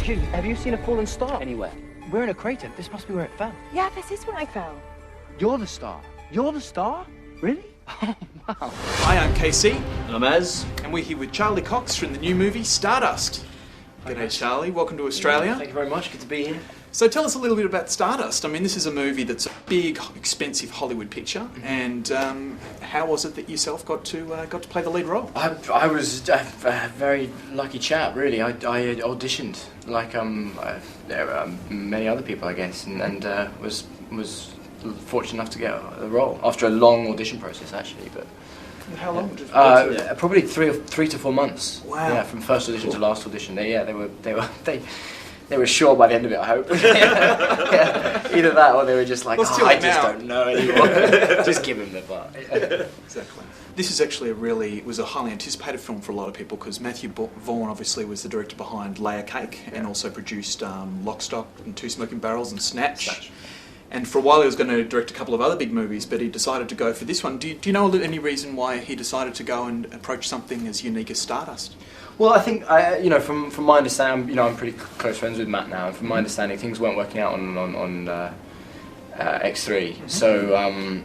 Excuse me, have you seen a fallen star anywhere? We're in a crater. This must be where it fell. Yeah, this is where I fell. You're the star. You're the star? Really? Oh, wow. Hi, I'm Casey, And I'm Az. and we're here with Charlie Cox from the new movie Stardust. G'day, Charlie. Welcome to Australia. Thank you very much. Good to be here. So tell us a little bit about Stardust. I mean, this is a movie that's a big, expensive Hollywood picture, and how was it that yourself got to play the lead role? I was a very lucky chap, really. I auditioned like many other people, I guess, and was fortunate enough to get the role after a long audition process, actually. But How long did it probably 3 to 4 months. Wow. Yeah, from first audition to last audition. They were sure by the end of it, I hope. Yeah. Either that or they were just like, I just don't know anymore. Just give him the part. Exactly. This is actually it was a highly anticipated film for a lot of people because Matthew Vaughn obviously was the director behind Layer Cake and also produced Lock, Stock and Two Smoking Barrels and Snatch. And for a while he was going to direct a couple of other big movies, but he decided to go for this one. Do you know any reason why he decided to go and approach something as unique as Stardust? Well, I think from my understanding, I'm pretty close friends with Matt now, and from my understanding, things weren't working out on X3. Mm-hmm. So,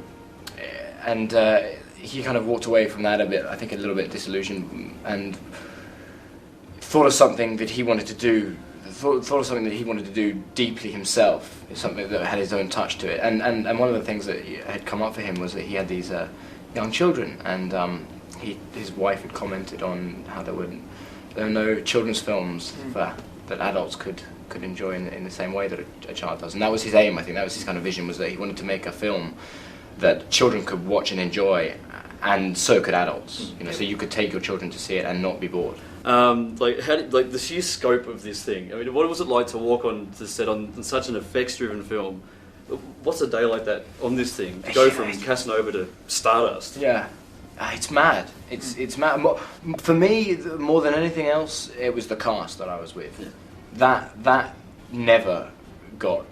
he kind of walked away from that a bit. I think a little bit disillusioned, and thought of something that he wanted to do. Thought of something that he wanted to do deeply himself, something that had his own touch to it. And one of the things that had come up for him was that he had these young children, and his wife had commented on how there were no children's films that adults could enjoy in the same way that a child does. And that was his aim, I think. That was his kind of vision, was that he wanted to make a film that children could watch and enjoy, and so could adults. So you could take your children to see it and not be bored. Like the sheer scope of this thing. I mean, what was it like to walk on the set on such an effects-driven film? What's a day like that on this thing? To go from Casanova to Stardust? Yeah, it's mad. It's mad. For me, more than anything else, it was the cast that I was with. Yeah. That never got.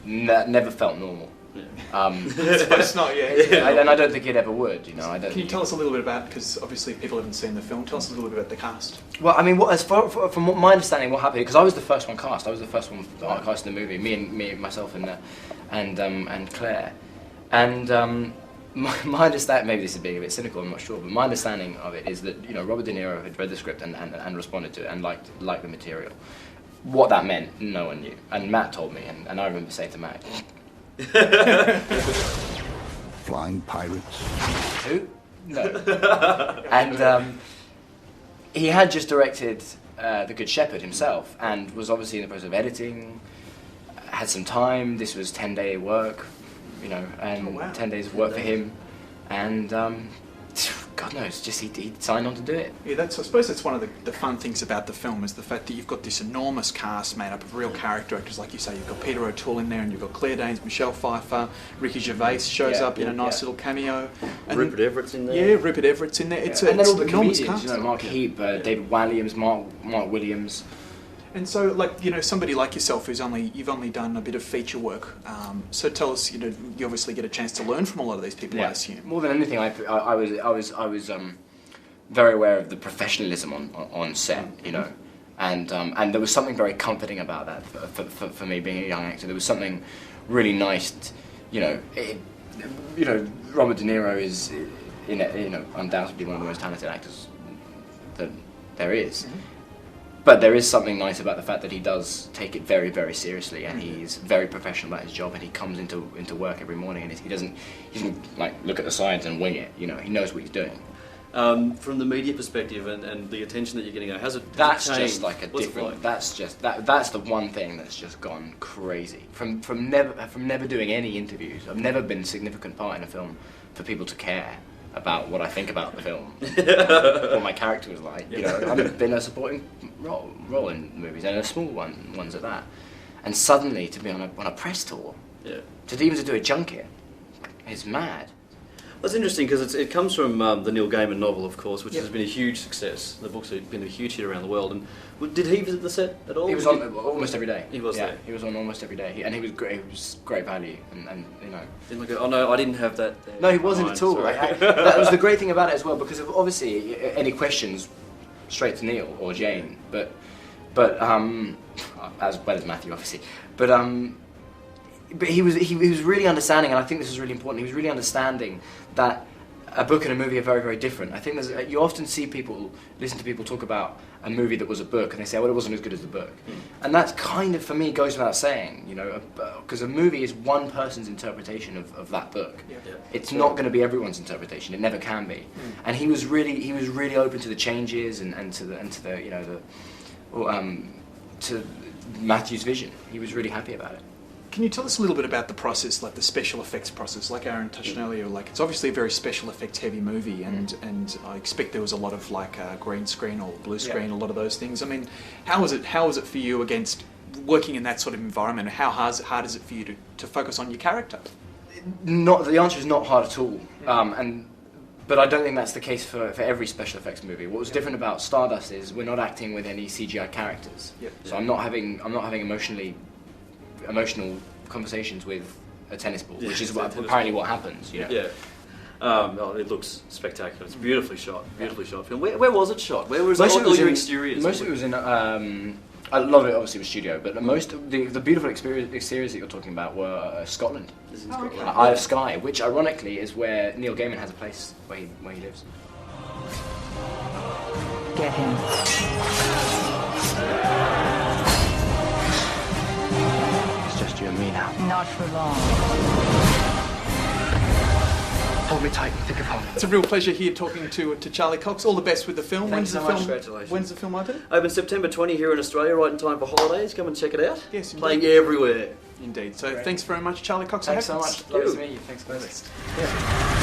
Never felt normal. Yeah. It's not yet. And I don't think it ever would. Can you tell us a little bit about, because obviously people haven't seen the film, tell us a little bit about the cast. Well, I mean, from my understanding, what happened, because I was the first one cast. I was the first one cast in the movie. Myself, and Claire. And my understanding, maybe this is being a bit cynical, I'm not sure, but my understanding of it is that Robert De Niro had read the script and responded to it and liked the material. What that meant, no one knew. And Matt told me, and I remember saying to Matt, Flying pirates? Who? No. And he had just directed The Good Shepherd himself, and was obviously in the process of editing, had some time. This was 10-day work, and 10 days of work for him, and God knows, just he signed on to do it. Yeah, I suppose that's one of the fun things about the film, is the fact that you've got this enormous cast made up of real character actors, like you say. You've got Peter O'Toole in there, and you've got Claire Danes, Michelle Pfeiffer, Ricky Gervais shows up in a nice little cameo. And Rupert Everett's in there. Yeah, Rupert Everett's in there. It's and then all the enormous comedians, cast. Mark Heap, David Walliams, Mark Williams. And so, somebody like yourself you've only done a bit of feature work. So tell us, you obviously get a chance to learn from a lot of these people, I assume. More than anything, I was very aware of the professionalism on set, and there was something very comforting about that for me being a young actor. There was something really nice, Robert De Niro is, undoubtedly one of the most talented actors that there is. Mm-hmm. But there is something nice about the fact that he does take it very, very seriously, and he's very professional about his job, and he comes into work every morning, and he doesn't like look at the sides and wing it. He knows what he's doing. From the media perspective and the attention that you're getting, has it changed? Just like a different. That's the one thing that's just gone crazy. From never doing any interviews. I've never been a significant part in a film for people to care about what I think about the film, what my character was like. I've been a supporting role in movies, and a small ones at that. And suddenly to be on a press tour, to do a junket, is mad. That's interesting, because it comes from the Neil Gaiman novel, of course, which has been a huge success. The book's been a huge hit around the world. And did he visit the set at all? He was on almost every day. He was there. He was on almost every day, and he was great. He was great value, and Didn't look at, oh no, I didn't have that there. No, he wasn't at all. That was the great thing about it as well, because of obviously any questions, straight to Neil or Jane, but but as well as Matthew, obviously. But he was really understanding, and I think this is really important. He was really understanding that a book and a movie are very, very different. I think you often listen to people talk about a movie that was a book, and they say, well, it wasn't as good as the book. And that's kind of, for me, goes without saying, you know, because a movie is one person's interpretation of that book. Yeah. It's not going to be everyone's interpretation. It never can be. And he was really open to the changes and to the you know to Matthew's vision. He was really happy about it. Can you tell us a little bit about the process, like the special effects process? Like Aaron touched on earlier, like it's obviously a very special effects heavy movie, and I expect there was a lot of like green screen or blue screen, a lot of those things. I mean, how was it for you against working in that sort of environment? How hard is it for you to focus on your character? The answer is not hard at all, but I don't think that's the case for every special effects movie. What was different about Stardust is we're not acting with any CGI characters, so I'm not having emotional conversations with a tennis ball, which is apparently what happens. You know? Yeah. It looks spectacular. It's beautifully shot film. Where was it shot? Where was all your exteriors? Most of it was in. A lot of it obviously was studio, but most of the beautiful exteriors that you're talking about were Scotland. This is in Scotland. Isle of Skye, which ironically is where Neil Gaiman has a place where he lives. Get him. It's just you and me now. Not for long. Hold me tight and think of home. It's a real pleasure here talking to Charlie Cox. All the best with the film. Thanks so much. Congratulations. When's the film open? Open September 20 here in Australia, right in time for holidays. Come and check it out. Yes, indeed. Playing everywhere. Indeed. So thanks very much, Charlie Cox. Thanks so much. Lovely to meet you. Thanks, guys. Yeah.